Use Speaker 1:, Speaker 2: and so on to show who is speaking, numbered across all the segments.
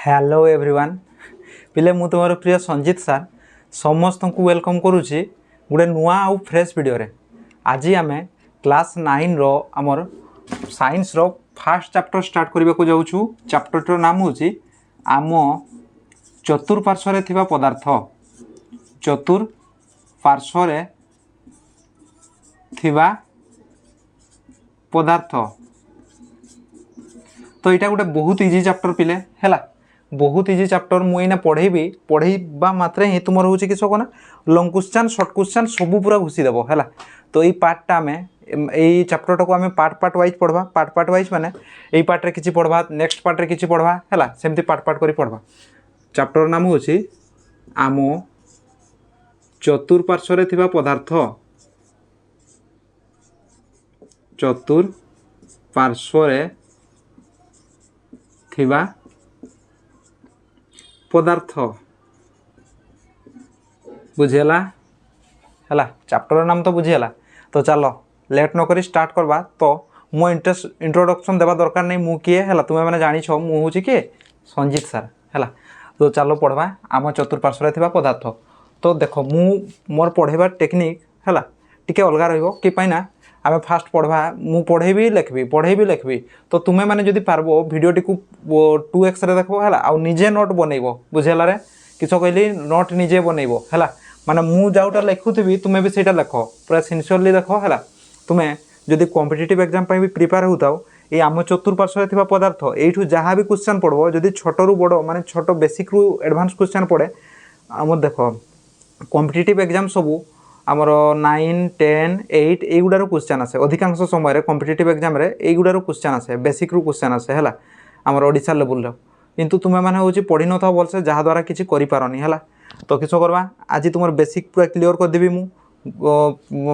Speaker 1: Hello everyone पिले मु तुम प्रिय संजीत सार समस्त को वेलकम करुच्ची गोटे नुआ आउ फ्रेश वीडियो रे। आज आम क्लास 9 रो आमर science row first chapter start करने को जाऊँ। चैप्टर नाम हूँ आम चतुर्पार्श्व थिबा पदार्थ। चतुर्पार्श्व थिबा पदार्थ तो यहाँ गोटे बहुत इजी चैप्टर पिले है, बहुत इजी चैप्टर मुझे पढ़ेबी। पढ़ेबा मात्रे ही तुम हूँ किस ना लंग क्वेश्चन शॉर्ट क्वेश्चन सबू पूरा घुषीदेव है। तो ये पार्टा आम यही चैप्टर को आम पार्ट वाइज पढ़वा। पार्ट वाइज माने यही पार्ट रे किछि पढ़वा, नेक्स्ट पार्ट रे किछि पढ़वा है, सेमती पार्ट करी पढ़वा। चैप्टर नाम हूँ आम चतुर्पार्श्व थिबा पदार्थ। चतुर्पार्श्व थिबा पदार्थ बुझीगला है। चैप्टर नाम तो बुझीगला। तो चलो लेट न करी स्टार्ट करवा। तो मो इंट्रोडक्शन देवा दरकार नहीं मु किए है, तुम्हें मैंने जानी छो मु हूँ किए संजीत सार है। तो चलो पढ़वा आम चतुर्पार्श्व थिबा पदार्थ। तो देख मु मोर पढ़ेबार टेक्निक है टिके अलग रहिबो कि पाइना आम फास्ट पढ़वा मु पढ़ेबी लिखबी। तो तुम्हें मैंने जदि पारबो वीडियोटी को 2x रे देखबो है आ निजे नोट बनइबो बुझेला रे किछ कहली नोट निजे बनइबो है। माने मु जाउटा लिखुथबी तुम्हें भी सेटा लिख पूरा सिंसियरली देख है। तुम्हें जदि कॉम्पिटिटिव एग्जाम भी प्रिपेयर होताओ ये आम चतुर्पार्श्व थिबा पदार्थ एठू जहाँ भी क्वेश्चन पढ़बो जदि छोटरू बड़ माने छोट बेसिक रु एडवांस क्वेश्चन पड़े आम देख कॉम्पिटिटिव एग्जाम सबू आमर 9, 10, 8 एगुड़ार क्वेश्चन आसे अधिकांश समय कॉम्पिटिटिव एग्जाम रे एगुड़ार क्वेश्चन आसे बेसिक रु क्वेश्चन आसे है आमर ओडिशा लेवल किंतु तुम्हें मैंने हूँ पढ़ी न था भलसे जहाँद्वारा किसी करें है। तो किस करवा आज तुम बेसिक पूरा क्लीयर करदेवी मु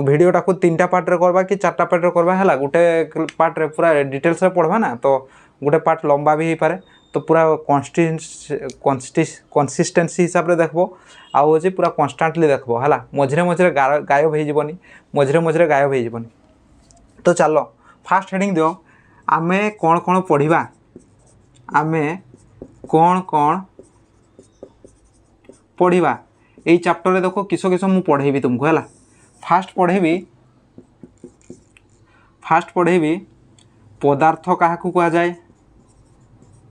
Speaker 1: वीडियोटा को 3टा पार्ट रे करवा कि 4टा पार्ट रे करवा है। गोटे पार्ट रे पूरा डिटेल्स रे पढ़वा ना तो गोटे पार्ट लंबा भी हो पारे। तो पूरा कंसिस्टेंसी हिसाब से देखो आउ पूरा कन्स्टांटली देखो है। मझे मझे गायब हो गायब हो। तो चलो फास्ट हेडिंग दियो आमे कौन कौन पढ़िबा। आमे कौन कौन पढ़िबा यही चैप्टर रे देखो किस किस मु पढ़ेबी तुमको है। फास्ट पढ़ेबी पदार्थ काहाकू कहा जाए।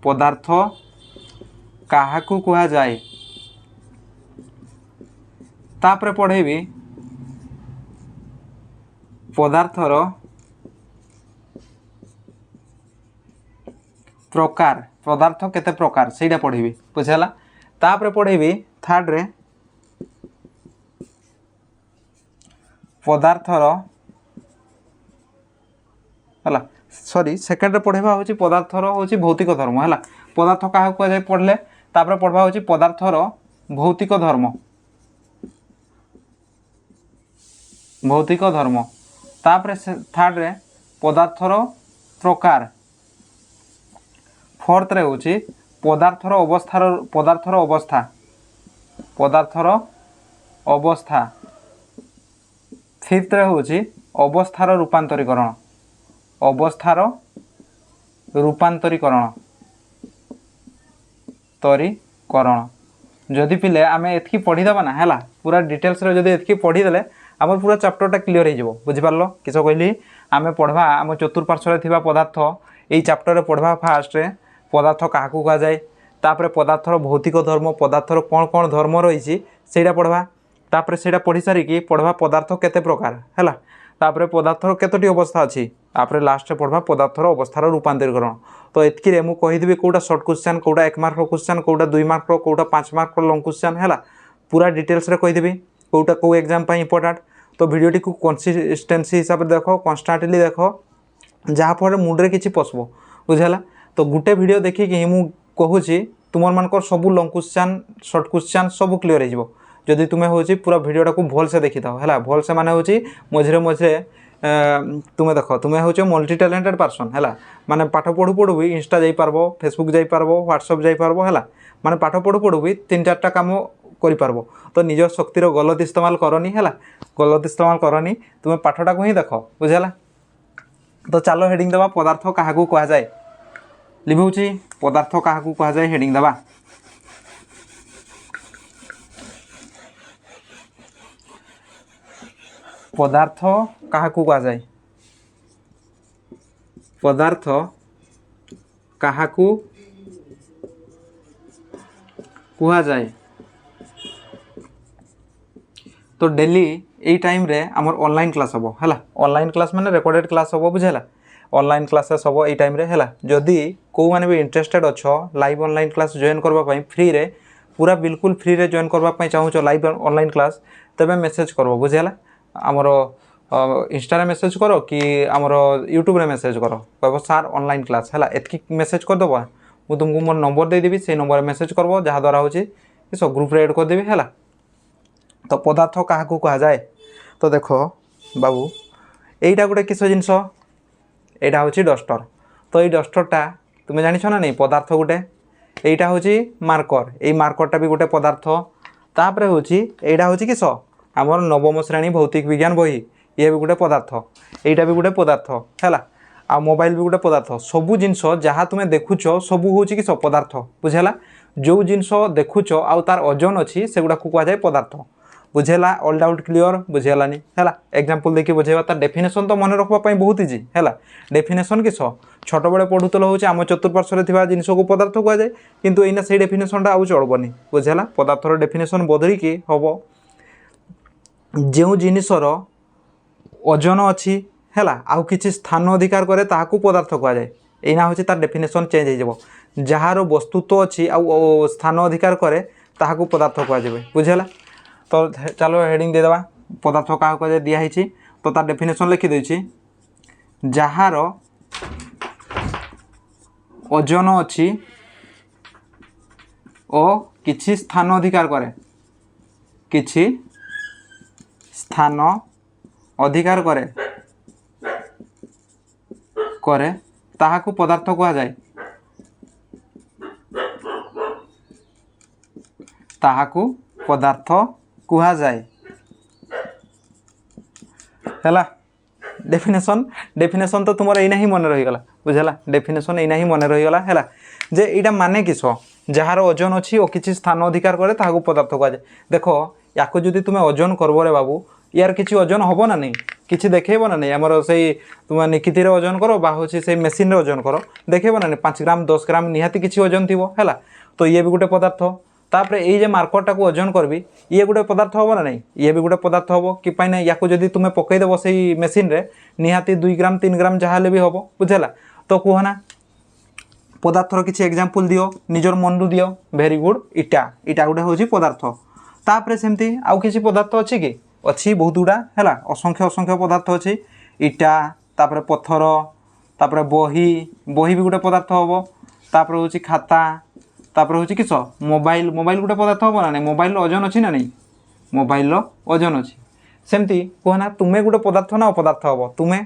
Speaker 1: पदार्थ काहाकू कहा जाए तापरे पढ़ेबी पदार्थर प्रकार। पदार्थ केते प्रकार सेटा पढ़ेबी बुझेला। तापरे पढ़ेबी थर्ड रे पदार्थर है सॉरी सेकेंड रे पढ़ेबा होची पदार्थर होची भौतिक धर्म है। पदार्थ क्या कह जाए पढ़ले तापर पढ़वा होची पदार्थर भौतिक धर्म। भौतिक धर्म तापर थर्ड रे पदार्थर प्रकार। फोर्थ रे होची पदार्थर अवस्था। फिफ्थ रे होची अवस्थार रूपांतरीकरण। जदि पिले आम एतकी पढ़ीदेवा ना है पूरा डिटेल्स रे जदि एतकी पढ़ीदेले आम पूरा चैप्टरटा क्लीयर हो बुझी पारल किस कहली। आम पढ़वा आम चतुर्पार्श्व थिबा पदार्थ यही चैप्टर रे पढ़वा। फास्ट रे पदार्थ काहाकू कहा जाए तापर पदार्थर भौतिक धर्म पदार्थर कौन कौन धर्म रही सेटा पढ़वा। तापर सेटा पढ़ी सारिकी पढ़वा पदार्थ केते प्रकार है। तापर पदार्थर केतोटी अवस्था अच्छी तापर लास्ट पढ़वा पदार्थर अवस्थार रूपांतरीकरण। तो एतकी मु कहीदेवी कौटा शॉर्ट क्वेश्चन कौटा 1 मार्क क्वेश्चन कौटा 2 मार्क कौटा 5 मार्क लंग क्वेश्चन है पूरा डिटेल्स रे कहीदेवी कौटा कौ एग्जाम इंपोर्टेंट। तो वीडियोटी को कंसिस्टेंसी हिसाब से देखो कन्स्टांटली देखो जहाँफल मुंडे किसी पशब बुझेला। तो गोटे वीडियो देखिकी मु कहूँ तुम मानकर सबू लंग क्वेश्चन शॉर्ट क्वेश्चन सब क्लीयर हो जदि तुम्हें हूँ पूरा वीडियोटा को भल से देखी था है। भल से माने हूँ मझे मझे तुम्हें देख तुम्हें हूँ मल्टी टैलेंटेड पर्सन है। माने पाठ पढ़ू पढ़ू भी इंस्टा जाई पारबो फेसबुक जाई पारबो व्हाट्सएप जाई पारबो है। माने पाठ पढ़ू पढ़ू भी 3-4टा काम करि पारबो। तो निज शक्तिर गलत इस्तेमाल करनी है। गलत इस्तेमाल करनी तुम्हें पाठटा को ही देख बुझेला। तो चलो हेडिंग देवा पदार्थ क्या कह जाए। लिभाउछि पदार्थ काहाकू कहा जाए हेडिंग दबा पदार्थ काहाकू कहा जाए पदार्थ काहाकू कहा जाए तो डेली यही टाइम रे आमर ऑनलाइन क्लास हम है ऑनलाइन क्लास माने रेकॉर्डेड क्लास हम बुझेला ऑनलाइन क्लासेस हम यही टाइम रे है जदि को माने भी इंटरेस्टेड अच्छो लाइव ऑनलाइन क्लास जॉइन करबा फ्री रे पूरा बिल्कुल फ्री रे जॉइन करबा चाहूँ लाइव ऑनलाइन क्लास तबे मेसेज करबो बुझेला आमर इंस्टा रे मेसेज करो कि आमर यूट्यूब रे मेसेज करो कहबो सर ऑनलाइन क्लास है एतकी मेसेज कर दबो मु तुमको मोर नंबर दे देबी से नंबर मेसेज करबो जहाँ द्वारा होची सब ग्रुप रे ऐड कर देबी है तो पदार्थ काहाकू कहा जाए तो देखो बाबू एटा गोटे किस जिनस एटा होची डस्टर तो ये डस्टरटा तुम जानिछ ना नहीं पदार्थ गोटे एटा होची मार्कर ये मार्करटा भी गोटे पदार्थ तापरे होची एटा होची किस आमर नवम श्रेणी भौतिक विज्ञान बही ये भी गोटे पदार्थ एटा भी गोटे पदार्थ है आ मोबाइल भी गोटे पदार्थ सबू जिनस जहाँ तुम देखुच सबू हूँ कि पदार्थ बुझेला जो जिनस देखुच आउ तार ओजन अच्छी से गुड़ा कह जाए पदार्थ बुझेला ऑल डाउट क्लियर बुझेलानी है एग्जांपल देखिए बुझेबा तार डेफिनेशन तो मन रखा बहुत इजी है डेफिनेशन किस छोट बड़े पढ़ुल हूँ आम चतुर्पार्श्व थी जिनस को पदार्थ कह जाए किंतु एना से डेफिनेशनटा आउ चलबनी बुझेला पदार्थर डेफिनेशन बदलिकी हम जो जिनसर ओजन अच्छी है आउ किसी स्थान अधिकार करे ताहाकू पदार्थ कह जाए एना हूँ तार डेफिनेशन चेंज हो जार वस्तुत्व अच्छी आउ स्थान अधिकार करे ताहाकू पदार्थ कह जाए बुझेला तो चलो हेडिंग दे देवा पदार्थ क्या कह दिखाई तो तार डेफिनेशन लिखिदे जार ओजन अच्छी ओ किछि स्थान अधिकार करे किछि स्थान अधिकार करे करे ताहाकू पदार्थ कह जाए ताहाकू पदार्थ कह जाए है डेफिनेशन डेफिनेशन तो तुम एना ही मन रहीगला बुझेला डेफिनेशन एना ही मन रहीगला है जे एटा माने किस जार ओजन अच्छी और किसी स्थान अधिकार करे ताहाकू पदार्थ कह जाए देखो याको जदि तुम ओजन करबो रे बाबू यार किसी ओजन हम ना नहीं किसी देखेब ना नहीं आमर से तुम निकिति ओजन करो बा हूँ से मेसीन ओजन करो देखेब ना नहीं 5 ग्राम 10 ग्राम निहाती किसी ओजन थी है तो ये भी गोटे पदार्थ तापरे ये जे मार्करटा को ओजन करबी ये गोटे पदार्थ हम ना नहीं ये भी गोटे पदार्थ हम कि ना या जदि तुम पकईदेव से मेसीन रे निहाती 2 ग्राम 3 ग्राम जहाँ भी हम बुझेला तो कहना पदार्थर किसी एग्जांपल दियो निजर मन रु दियो वेरी गुड इटा इटा गोटे हूँ पदार्थ तापरे सेमती आउ किसी पदार्थ अच्छी कि अच्छी बहुत गुड़ा है असंख्य असंख्य पदार्थ अच्छी इटा तापरे पत्थर तापरे बही बही भी गोटे पदार्थ हम तापरे हूँ खाता तापरे हूँ किस मोबाइल मोबाइल गोटे पदार्थ हम ना नहीं मोबाइल ओजन अच्छी ना नहीं मोबाइल ओजन अच्छी सेमती कहना तुम्हें गोटे पदार्थ ना अपदार्थ हम तुम्हें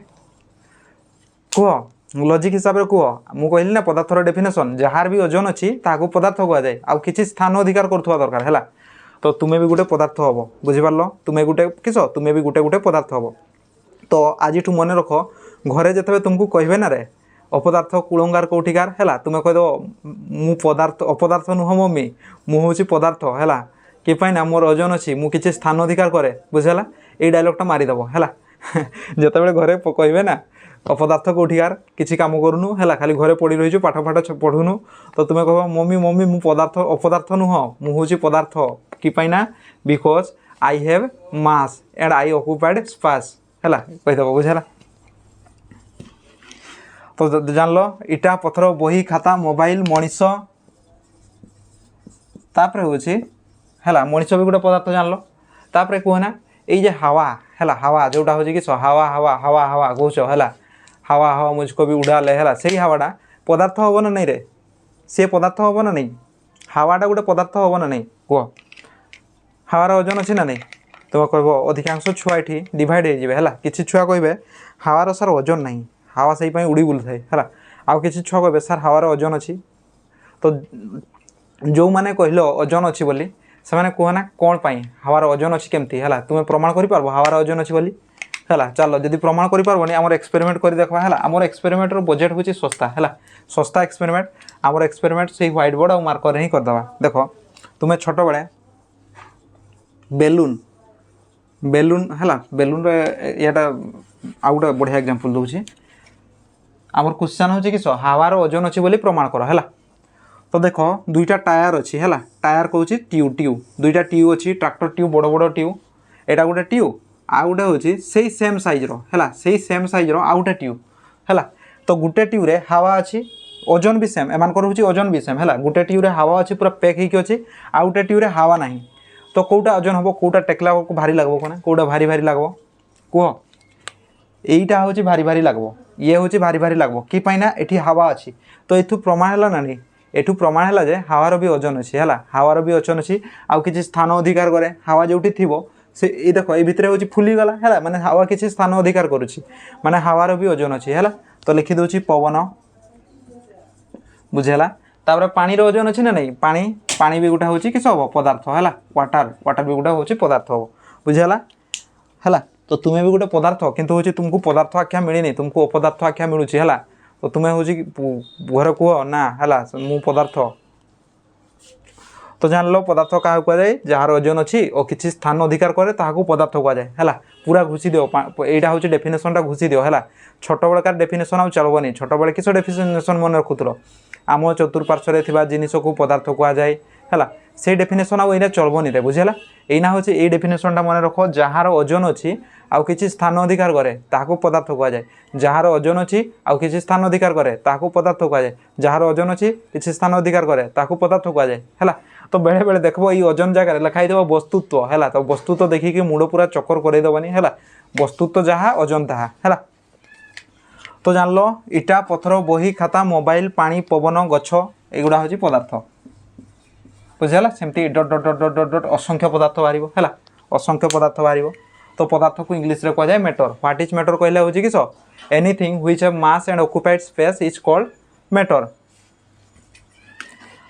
Speaker 1: कह लॉजिक हिसाब से कह मु कहली ना पदार्थर डेफिनेशन जार भी ओजन अच्छी ताकू पदार्थ कह जाए आउ किसी स्थान अधिकार करुवा दरकार है तो तुम्हें भी गोटे पदार्थ हम बुझिपार तुम्हें गोटे किस तुम्हें भी गोटे गोटे पदार्थ हम तो आज मन रख घरे जिते तुमको कहे ना रे अपदार्थ कुलंगार कौटिकार है तुम्हें कहीदेव मु पदार्थ अपदार्थ नुह मम्मी मु हूँ पदार्थ है कि ना मोर ओजन अच्छी मु किसी स्थान अधिकार करे बुझेला ये डायलॉगटा मारिदेव है जिते घरे कहे ना अपदार्थ कौटिकार किसी काम करूनु है खाली घरे पड़ी रही पाठ फाठ पढ़ुनु तो तुम्हें कह मम्मी मम्मी मु पदार्थ अपदार्थ नुह मु हूँ पदार्थ कि ना because I have mass and I occupied space है कहीदेव बुझेला तो जान लो इटा पत्थर बही खाता मोबाइल मनीष तापरे हूँ है मनीष भी गोटे पदार्थ जान लो तापरे कहना ये हावा है हावा जोटा हूँ कि हावा हावा हावा हावा कौच है हावा हावा मुझको भी उड़ाले है से हावाटा पदार्थ हम ना नहीं रे सी पदार्थ हम ना नहीं हावाटा गोटे पदार्थ हम ना नहीं कह हावार ओजन अच्छी ना नहीं तुम कह अधिकांश छुआ ये डिवाइड है किसी छुआ कहे हावार सार ओजन नहीं हावा से उड़ी बुलू थाए है आउ किसी छुआ कहे सार हावार ओजन अच्छी तो जो मैंने कहल ओजन अच्छी बोली से कहना कौन पाई हावार ओजन अच्छी केमती है तुम्हें प्रमाण कर पार हावार ओजन अच्छी बोली है चलो जदि प्रमाण करें आम एक्सपेरिमेंट कर देखा है आम एक्सपेरिमेंटर बजेट हूँ सस्ता है सस्ता एक्सपेरिमेंट आम एक्सपेरिमेंट से व्हाइट बोर्ड और मार्कर ही करदे। देख तुम्हें छोट बड़े बेलून बेलून है बेलून याटा आउ गोटे बढ़िया एग्जांपल दूसरी आमर क्वेश्चन हूँ कि हावार ओजन अच्छी बोली प्रमाण कर है। तो देख दुईटा टायर अच्छी है टायर कौन ट्यूब ट्यूब दुईटा ट्यूब अच्छी ट्रैक्टर ट्यूब बड़ बड़ ट्यूब एटा गोटे ट्यूब आउ गोटे हूँ से सेम साइज है से सेम साइज आउ गोटे ट्यूब है। तो गोटे ट्यूब रे हावा अच्छी ओजन भी सेम एम हूँ ओजन भी सेम है गोटे ट्यूब रे हावा अच्छी पूरा पैक होगी अच्छी आउ गोटे ट्यूब रे हावा ना। तो कौटा ओजन हम कौटा टेकला को भारी लगो कौन कौटा भारी भारी लगो कह यहीटा हूँ भारी भारी लगो ये हूँ भारी भारी लगो कि ये हावा अच्छी। तो यू प्रमाण है ना नहीं एठू प्रमाण है जे हावार भी ओजन अच्छी है हावार भी ओजन अच्छी आउ किसी स्थान अधिकार करे हावा जो थी से ये देख ये भितर हूँ फुलीगला है माने हावा किसी स्थान अधिकार करुच्ची माने हावार भी ओजन अच्छी है। तो लिखिदे पवन बुझेगा तापर पानी ओजन अच्छी ना नहीं पानी पानी भी गोटे हूँ किस हम पदार्थ है वाटर वाटर भी गोटे हूँ पदार्थ हम बुझेगा है। तो तुम्हें भी गोटे पदार्थ किंतु हूँ तुमको पदार्थ आख्या मिलनी तुमको अपदार्थ आख्या मिलूँ है। तो तुम्हें हूँ घर कह ना है मु पदार्थ। तो जान लो पदार्थ क्या कहुए जार ओजन अच्छी और किसी स्थान अधिकार करे ताकू पदार्थ कहुए है पूरा घुसी दियो यहाँ हूँ डेफिनेशनटा घुसी दियो है छोट बड़कार डेफिनेशन आउ चलबनी छोट बड़े किस डेफिनेशन मन रखुल आम चतुर्पार्श्व जिनिस को पदार्थ कहुए है से डेफिनेशन आउ यहाँ चलबनी रे बुझेगा एना हूँ ये डेफिनेशनटा मन रख जार ओजन अच्छी आउ किसी स्थान अधिकार करे ताकू पदार्थ कहुए जार ओजन अच्छी आउ किसी स्थान अधिकार करे ताकू पदार्थ कहुए जार ओजन अच्छी किसी स्थान अधिकार करे ताकू पदार्थ कहुए है। तो बेले बेले देखो ये ओजन जगह लिखाई देव वस्तुत्व है तो वस्तुत्व देखिकी मुड़ पूरा चक्कर करदेवनी है वस्तुत्व जहाँ ओजन ताहा है। तो जान लो इटा पथर बही खाता मोबाइल पानी पवन गछ एगुड़ा हूँ पदार्थ बुझेगा सेमती डट डट डट डट डट डट असंख्य पदार्थ बाहर है असंख्य पदार्थ बाहर। तो पदार्थ को इंग्लिश रे कहुए मैटर व्हाट इज मैटर कहले हूँ किस anything which have mass and occupied space is called matter.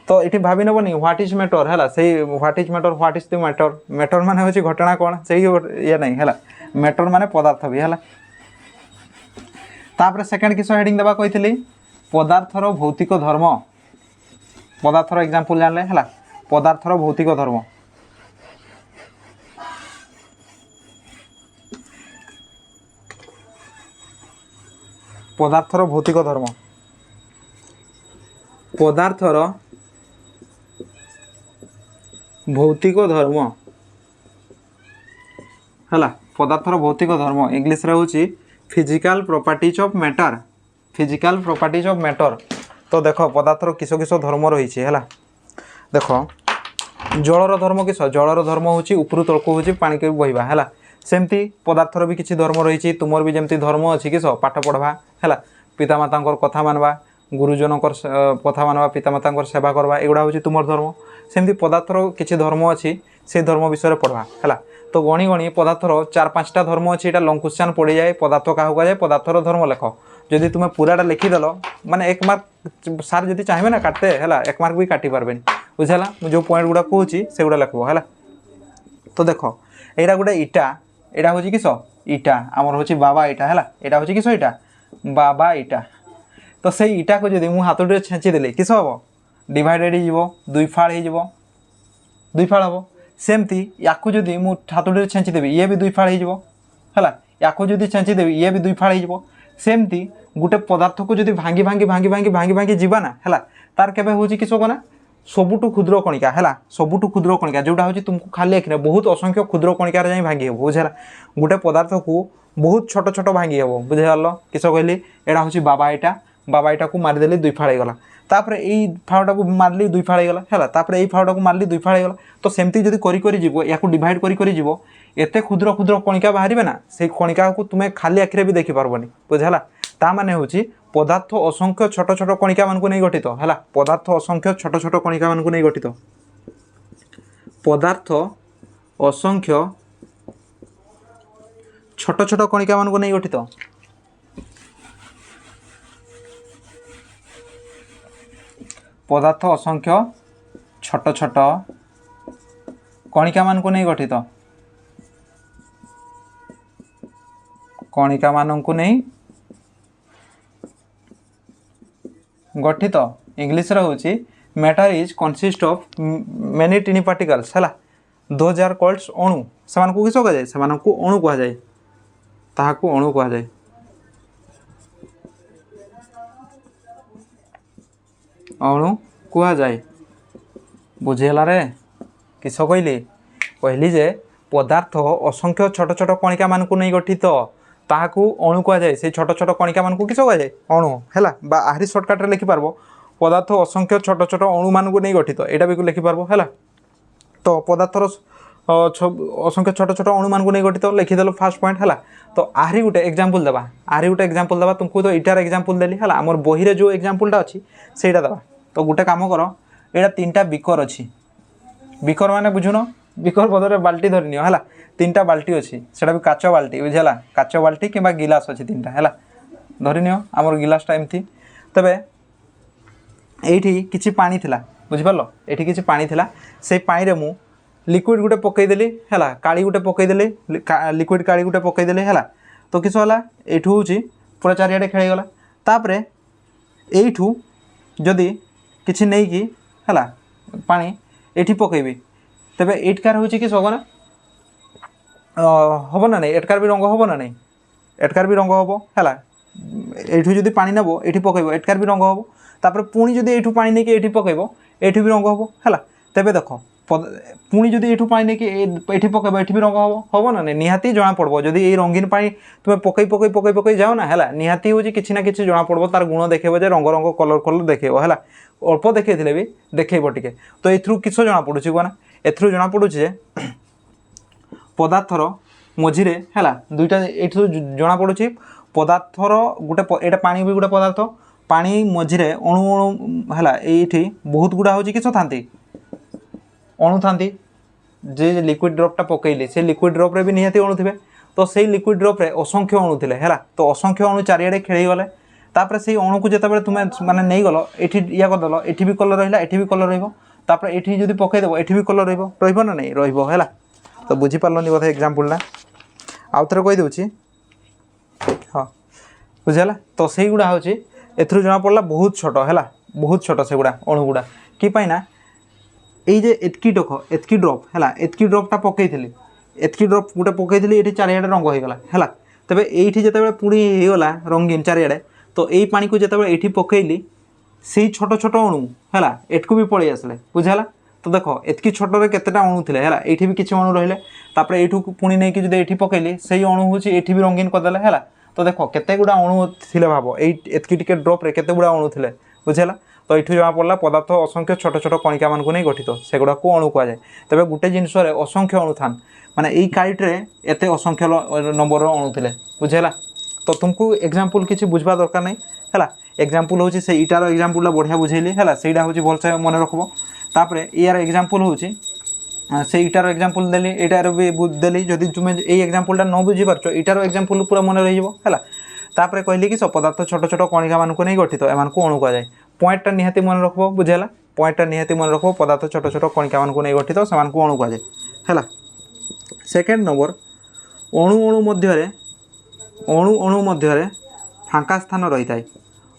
Speaker 1: तो ये भावी नबनी व्हाट इज मैटर है से what is the matter matter माने हूँ घटना कौन से ये नहीं है मैटर माने पदार्थ भी है। तापर सेकंड किस हेडिंग देवा कही पदार्थर भौतिक धर्म पदार्थर एग्जांपल जानले है पदार्थर भौतिक धर्म पदार्थर भौतिक धर्म पदार्थर भौतिक धर्म है पदार्थर भौतिक धर्म इंग्लिश रे होची physical properties of matter physical properties of matter. तो देख पदार्थर किस किस धर्म रही है देख जलर धर्म किस जलर धर्म होची उपरु तलक होची पानी के बहिबा है सेमती पदार्थर भी किसी धर्म रही तुमर भी जमती धर्म अच्छी किस पाठ पढ़वा है पितामाता कथा मानवा गुरुजन कथा मानवा पितामाता सेवा करवा एगुड़ा हूँ तुम धर्म सेमती पदार्थर किसी धर्म अच्छी से धर्म विषय पढ़वा है। तो गणी गणी पदार्थर 4-5टा धर्म अच्छी यहाँ लंग क्वेश्चन पड़ जाए पदार्थ क्या कहुए पदार्थर धर्म लेख जदि तुम्हें पूराटा लिखिदेल माने 1 मार्क सार जदि चाहिए ना काटते है 1 मार्क भी काटी पार्बे बुझेगा जो पॉइंट गुड़ा कहूँ से गुड़ा लिखब है। तो देख यहाँ गोटे इटा यहाँ हूँ किस इटा आमर हूँ बाबा इटा है यहाँ हूँ किस इटा बाबा इटा। तो से इटा को जब मुझे हाथुटी छेचिदेली किस हम डिवाइडेड हो दुई फाड़ हो दुई फाड़ हम सेमती या जदि मुझे हाथुटी छेचिदेवी ये भी दुई फाड़ हो या जदि छेचिदेवी ये भी दुई फाड़ हो सेमती गोटे पदार्थ को जब भांगी भांगी भांगी भांगी भांगी भांगी जीवा ना है तार केबे हूँ किस ना सबुठु क्षुद्र कणिका है सबुठु क्षुद्र कणिका जोटा हूँ तुमको खाली एक बहुत असंख्य क्षुद्र कणिकार जाए भांगी हे बुझेगा गोटे पदार्थ को बहुत छोट छोट भांगी हे बुझेगाल किस कहली यहाँ हूँ बाबा इटा को मारिदेली दुई फाड़ गला तापर यही फाड़टा को मारली दुई फाड़ गला है तापर यही फाड़टा को मारली दुई फाड़ गला। तो सेमती जदि करी जीव या डिवाइड करी जीव एते क्षुद्र क्षुद्र कणिका बाहर ना से कणिका को तुम्हें खाली आखिरे भी देखी पार्बनी बुझेगा ता माने हूँ पदार्थ असंख्य छोट छोट कणिका मान नहीं गठित है पदार्थ असंख्य छोट छोट कणिका मान नहीं गठित पदार्थ असंख्य छोट छोट कणिका मान नहीं गठित पदार्थ असंख्य छोट छोट कणिका मान नहीं गठित कणिका मानू नहीं गठित इंग्लिश होची matter is consist of many टिनी particles है 2000 कोल्ड्स अणु से किस कह जाए से अणु कह जाए ताहाकू अणु कह जाए अणु कह जाए बुझेला रे किस कहली कहली जे पदार्थ असंख्य छोट छोट कणिका मानू नहीं गठित ताहाकू अणु कह जाए से छोट छोट कणिका मानू किस कह जाए अणु है आहरी सर्टकट लिखिपार पदार्थ असंख्य छोट छोट अणु मानू नहीं गठित यहाँ भी लिखिपार है तो पदार्थर असंख्य छोट छोट अणु मानू नहीं गठित लिखिदेल फास्ट पॉइंट है तो आहरी गोटे एग्जांपल देवा देवा तुमको तो इटार एग्जांपल देली है आम बही रे जो एग्जांपलटा अच्छी से देवा तो गोटे काम कर यहाँ 3टा बिकर अच्छी बिकर माने बुझुन बिकर बदले बाल्टी धरनी है 3टा बाल्टी अच्छी से भी काच बाल्टी बुझेगा काच बाल्टी कि गिलास अच्छी 3टा है धरनी आमर गिलासटा एमती तबे एठी किछि पानी थिला बुझिपारलो एठी किछि पानी थिला से पानी रे मु लिक्विड गुटे पकईदेली है काली गुटे पकईदेली लिक्विड काली गुटे पकईदेली है तो किस होला एठू होची पूरा चारियाडे खेळीगला तापरे एठू जदि किछि नहीं कि है पानी एठी पकईबी तबे एटकार होची कि सब ना हम ना नहीं एटकार भी रंग हम ना नहीं एटकार भी रंग हम है एठू जदि पानी नब एठी पकईब एटकार भी रंग हम तापर पुणी जदि एठू पानी नहीं कि एठी पकईब एठी भी रंग हम है तेबे देख पुणी जदि एठू पानी नहीं कि एठी पकईब एठी भी रंग हम ना नहीं निहाती जना पड़बो जदि ए रंगीन पानी तुम पकई जाओ ना है निहाती होची किछि ना किछि जना पड़बो तार गुण देखैबो जे रंग रंग कलर देखैबो है अल्प देखैथिले भी देखैबो टिके तो एथरु किछ जना पडुची कोना एथरु जना पडुची जे पदार्थर मझिरे है दुईटा एठरु जना पडुची पदार्थर गोटे एटा पानी भी गोटे पदार्थ पानी मझिरे अणु अणु है ये बहुत गुड़ा हूँ किस था अणु था जे लिक्विड ड्रपटा पकईली से लिक्विड ड्रप्रे भी निहाती अणु थे तो से लिक्विड ड्रप्रे असंख्य अणु थे है तो असंख्य अणु चारिआडे खेलीगले तापर से अणु को जिते तुम्हें माने नहीं गल ये या करदेल ये भी कलर रहा ये भी कलर रपर ये जब पकईदेव ये भी कलर रहा नहीं रहा तो बुझीपारे बोधे एग्जाम्पलटा आउ थे कहीदे हाँ बुझेगा तो से गुड़ा हूँ एथरू जना पड़ा बहुत छोट है बहुत छोट से गुड़ा अणु गुड़ा कि ना ये एतकी एतकी ड्रप है एतकी ड्रपटा पकईली एतकी ड्रप गोटे पकईली ये चारिआडे रंग होगला है तेरे ये जिते पुणी होगला रंगीन चारिआडे तो यही पानी को जिते ये पकईली से छोट छोट अणु है एटकू भी पलि आसले बुझेगा तो देख एतकी छोटे केतेटा अणु थे है ये भी किसी अणु रही यूँ पुणी नहीं कि ये पकईली से अणु हूँ ये भी रंगीन करदे है तो देख केते गुड़ा अणु थे भाव एतकी टिके ड्रप्रे केते गुड़ा अणु थे बुझेगा तो ये जना पड़ा पदार्थ असंख्य छोट छोट कणिका मान नहीं गठित से गुड़ा को अणु कहुए तेज गोटे जिनस असंख्य अणु था माने यही काइट्रे एत असंख्य नंबर अणु थे बुझेगा तो तुमको एग्जाम्पल किसी बुझा दरकार नहीं है एग्जाम्पल हूँ से इटार एग्जाम्पल बढ़िया बुझेली है सहीटा हूँ भलसे मन रखब तापर यार एग्जाम्पल हूँ से इटार एग्जाम्पल देली एटार भी देली जदि तुम्हें ये एग्जाम्पलटा न बुझी पार्छ इटार एग्जाम्पल पूरा मन रही है तापर कहली कि सब पदार्थ छोट छोट कणिका मान नहीं गठित एम अणु कहुए पॉइंटटा निहाती मन रखब बुझेगा पॉइंटटा निहाती मन रखब पदार्थ छोट छोट कणिका मान नहीं गठित से अणु कहुए है सेकेंड नंबर अणु मध्य फांका स्थान रही है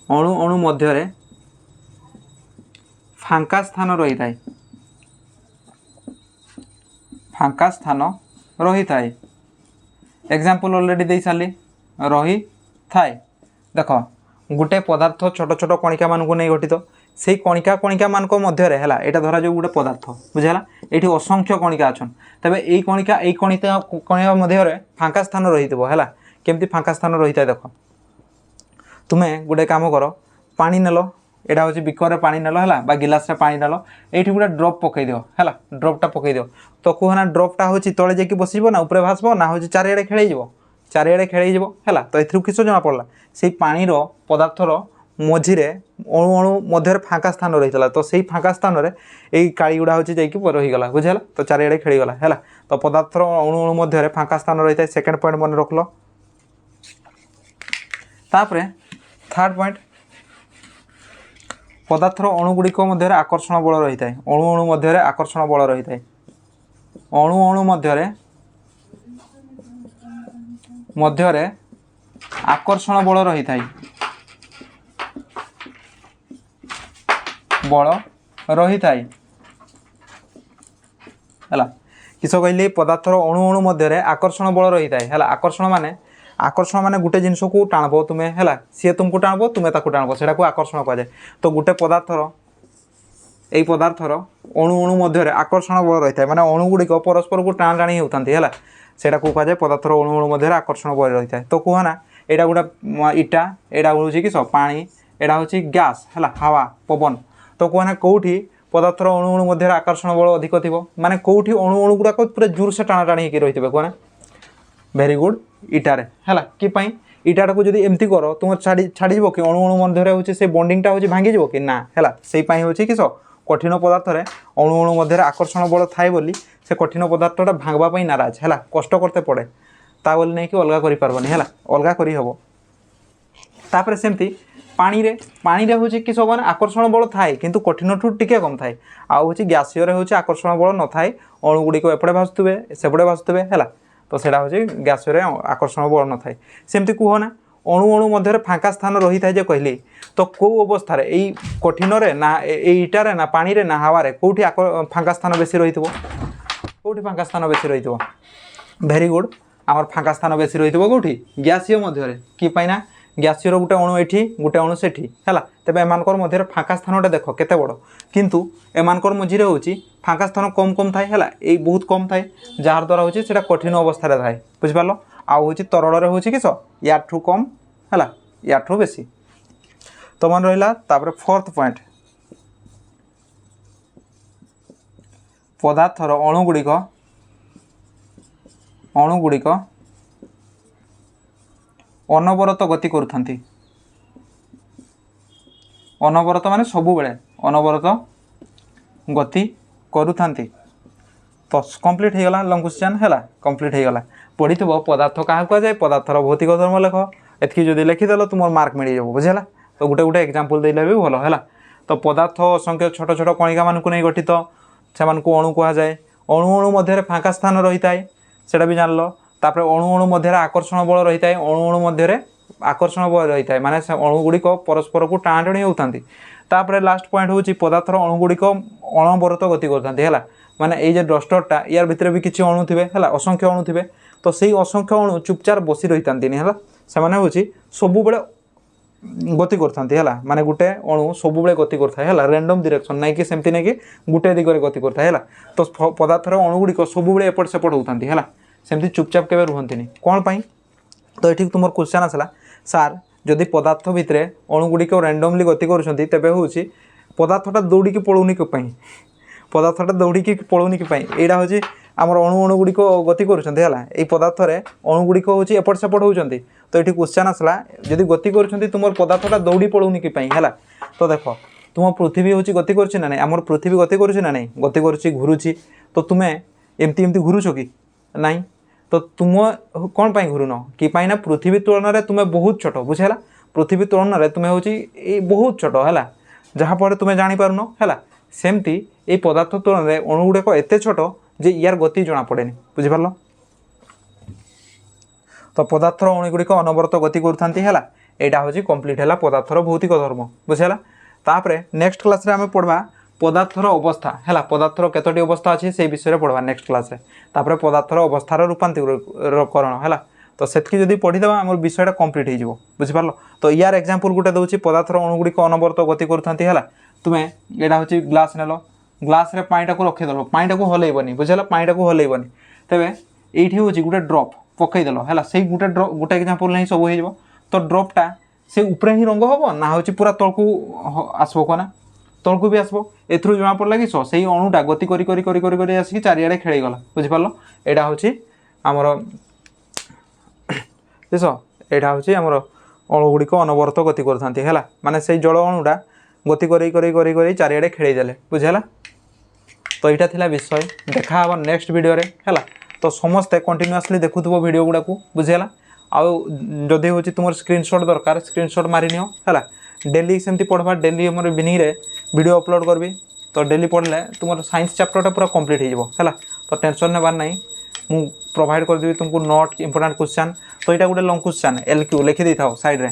Speaker 1: अणु मध्य फांका स्थान रही है फांका स्थान रही था एग्जाम्पल ऑलरेडी दे सारी रही थाए देख गोटे पदार्थ छोट छोट कणिका मान नहीं गठित से कणिका मान मध्य है यहाँ धरा जो गोटे पदार्थ बुझेगा ये असंख्य कणिका अच्छा तेज यही कणिका मध्य फांका स्थान रही है केमती फांका स्थान रही था देख तुम्हें गोटे काम कर पानी नेल यहाँ हूँ बिकर पानी नेल है गिलास पानी नेल ये गोटे ड्रप पकई दियो है ड्रपटा पकई दियो तो कहना ड्रपटा हूँ तले जाकि बसब ना उपरे भासब ना हूँ चारिआडे खेल है तो ये किस जना पड़ा से पानी पदार्थर मझिरे अणु अणु मध्य फांका स्थान रही है तो से फांका स्थान में यही काली गुड़ा हूँ जाकि रहीगला बुझेगा तो चारिआडे खेलीगला है तो पदार्थर अणु अणु मध्य फांका स्थान रही है सेकेंड पॉइंट मन रख लो तापर थर्ड पॉइंट पदार्थर अणुगुड़िक मध्य आकर्षण बल रही है अणु अणु मध्य आकर्षण बल रही है अणु अणु मध्य आकर्षण बल रही थाए बल रही थाए है किस कहली पदार्थर अणु अणु मध्य आकर्षण बल रही थाए है आकर्षण माने गोटे जिनस को टाणब तुम्हें है सी तुमको टाणब तुम्हें ताको टाणब से आकर्षण कहुए। तो गोटे पदार्थर यही पदार्थर अणु अणु मध्य आकर्षण बल रही है माने अणु गुड़िक परस्पर को टाण टाणी होता है सेटा को कहुए पदार्थर अणु अणु मध्य आकर्षण बल रही है। तो कहना यहाँ गोटे इटा यहाँ हूँ कि पानी यहाँ हूँ गैस है हवा पवन। तो कहना कौटी पदार्थर अणु अणु मध्य आकर्षण बल अधिक थी माने कौटी अणु अणु गुड़ाक पूरा जोर से टाणा टाणी रही है कहना वेरी गुड इटारे है कि इटाटा को जब एमती कर तुम छाड़ी कि अणु अणु मध्य हूँ से बॉन्डिंगटा हूँ भांगी कि ना है से हूँ कि कठिन पदार्थ अणु अणु मध्य आकर्षण बल थाए बोली से कठिन पदार्थटा भांगवाई नाराज है कष्ट करते पड़े ता बोली नहीं कि अलग कर है अलग करहब। तापर सेमती पानी रे हूँ कि सब आकर्षण बल थाए किंतु कठिन ठू टिके कम थाए आउ गैसीय हूँ आकर्षण बल न थाए अणु गुड़िक एपटे भासुवे सेपटे भासुवे है तो सेटा हूँ गैसीय आकर्षण बल न थाए। सेमती कहना अणु अणु मध्य फाँका स्थान रही थाए जो कहली तो कौ अवस्था यही कठिन ना इटारे ना पानी रे ना हवा कौटी फाँका स्थान बेसी रही कौटी फाँका स्थान बेसी रही वेरी गुड आमर फाँका स्थान बेसी रही कौटी गैसीय मध्य कि ना गैसीय गोटे अणु ये गोटे अणु से है तेज एम मध्य फाँका स्थानटा देख केते बड़ किंतु एमानकर मझीरे हूँ फाँका स्थान कम कम थाए है ये बहुत कम थाए जार द्वारा हूँ से कठिन अवस्था थाए बुझिपार आउ हूँ तरल हूँ कि याठू कम है याठू बेसी। तो मन रहा तापर फोर्थ पॉइंट पदार्थर अणु गुड़िक अनवरत गति करुथांती अनवरत माने सबु बेले अनवरत गति करुथांती। तो कंप्लीट हो गला लंग क्वेश्चन है कंप्लीट हो गला पढ़ी पदार्थ क्या कहुए पदार्थर भौतिक धर्म लेख एतकी जदि लिखिदेल तुम मार्क मिल जाए बुझेगा। तो गोटे गोटे एग्जांपल देले भी भल है। तो पदार्थ असंख्य छोट छोट कणिका मानक नहीं गठित से अणु कहुए अणु अणु मध्य फाँका स्थान रही है सेटा भी जान लो। तापर अणु अणु मध्य आकर्षण बल रही है अणु अणु मध्य आकर्षण बल रही है माने अणु गुड़िक परस्पर को टाणाटाणी होता। तापर लास्ट पॉइंट हूँ पदार्थर अणु गुड़िक अणवरत गति करते है माने ये डस्टरटा यार भितर भी किसी अणु थे है असंख्य अणु थे तो सही असंख्य अणु चुपचाप बसी रही था है से सबु बेले गति करते है माने गोटे अणु सबु बेले गति करता है रैंडम डायरेक्शन नहीं कि सेमती नहीं कि गोटे दिगरे गति करता है। तो पदार्थर अणु गुड़िक सबु बेले एपट सेपट होती है सेमती चुपचाप केवे रुहंतिनी कौन पाई। तो ये तुम क्वेश्चन आसला सार जदि पदार्थ भितर अणु गुड़िक रैंडमली गति करुँच तेबे हूँ पदार्थटा दौड़ी पड़ौनी कि पदार्थटा दौड़ी पड़ौनी कि यहाँ हूँ आमर अणु अणु गुड़िक गति करुँच है पदार्थ अणु गुड़िक हूँ एपट सेपट होती। तो ये क्वेश्चन आसला जदि गति करुँच तुम पदार्थटा दौड़ी पड़ौनी कि है। तो देख तुम पृथ्वी हूँ गति करुँच ना नहीं आमर पृथ्वी गति करुँच ना नहीं गति करुँच घूरुची तो तुम्हें एमती एमती घूरुच कि नहीं। तो तुम कौन पाई घूरुन कि ना पृथ्वी तुलन में तुम्हें बहुत छोट बुझेगा पृथ्वी तुलन में तुम्हें हूँ बहुत छोट है जहाँफल तुम्हें जापारुन है सेमती ये पदार्थ तुलन में अणु गुड़ाक एत छोट जे यार गति जना पड़े बुझिपार। तो पदार्थर अणु गुड़िक अनवरत गति करुँच है यहाँ हूँ कंप्लीट है पदार्थर भौतिक धर्म बुझेगा। तापर नेक्स्ट क्लास रे आम पढ़वा पदार्थर अवस्था है पदार्थर केतोटी अवस्था अच्छी से विषय पढ़वा नेक्स्ट क्लास रे। तापर पदार्थर अवस्थार रूपांतरण है तो सेतकी जदि पढ़ीदेवा आम विषयटा कंप्लीट हो बुझिपार। तो यार एग्जांपल गोटे दूसरी पदार्थर अणु गुड़िक अनवरत गति करुँच है तुम्हें यहाँ हूँ ग्लास नेल ग्लास रे पानीटा को रखीदेल पानीटा को हलैबनी बुझेगा पानीटा को हलैबनी तेरे ये हूँ गोटे ड्रप पकईदेल है से गोटे गोटे एग्जांपल नहीं सब हो। तो ड्रपटा से ऊपर ही रंग हम ना हूँ पूरा तलकू आसब कना तलकू भी आसब एथरू जना पड़ा कि सही अणुटा गति करी करी करी करी करी आसिक चारिआडे खेलगला बुझिपार। यहाँ हूँ आमर देश यहाँ हूँ आमर अणु गुड़िक अनवरत गति करते है माने से जल अणुटा गति करी करी करी करी चारिआडे खेलदेले बुझेगा। तो यहाँ था विषय देखा नेक्स्ट वीडियो रे है। तो समस्ते कंटिन्यूअसली देखुव वीडियो गुड़ाक बुझेगा। आउ जदि हूँ तुम स्क्रीनशॉट दरकार स्क्रीनशॉट मारि नियो है डेली सेमती पढ़वा डेली आम इवनिंग रे वीडियो अपलोड करबी। तो डेली पढ़ले तुम साइंस चैप्टरटा पूरा कंप्लीट हो है। तो टेंशन नेबार नहीं मु प्रोवाइड कर देबी तुमको नोट इंपोर्टेंट क्वेश्चन। तो यहाँ गोटे लंग क्वेश्चन LQ लिखि दी था साइड रे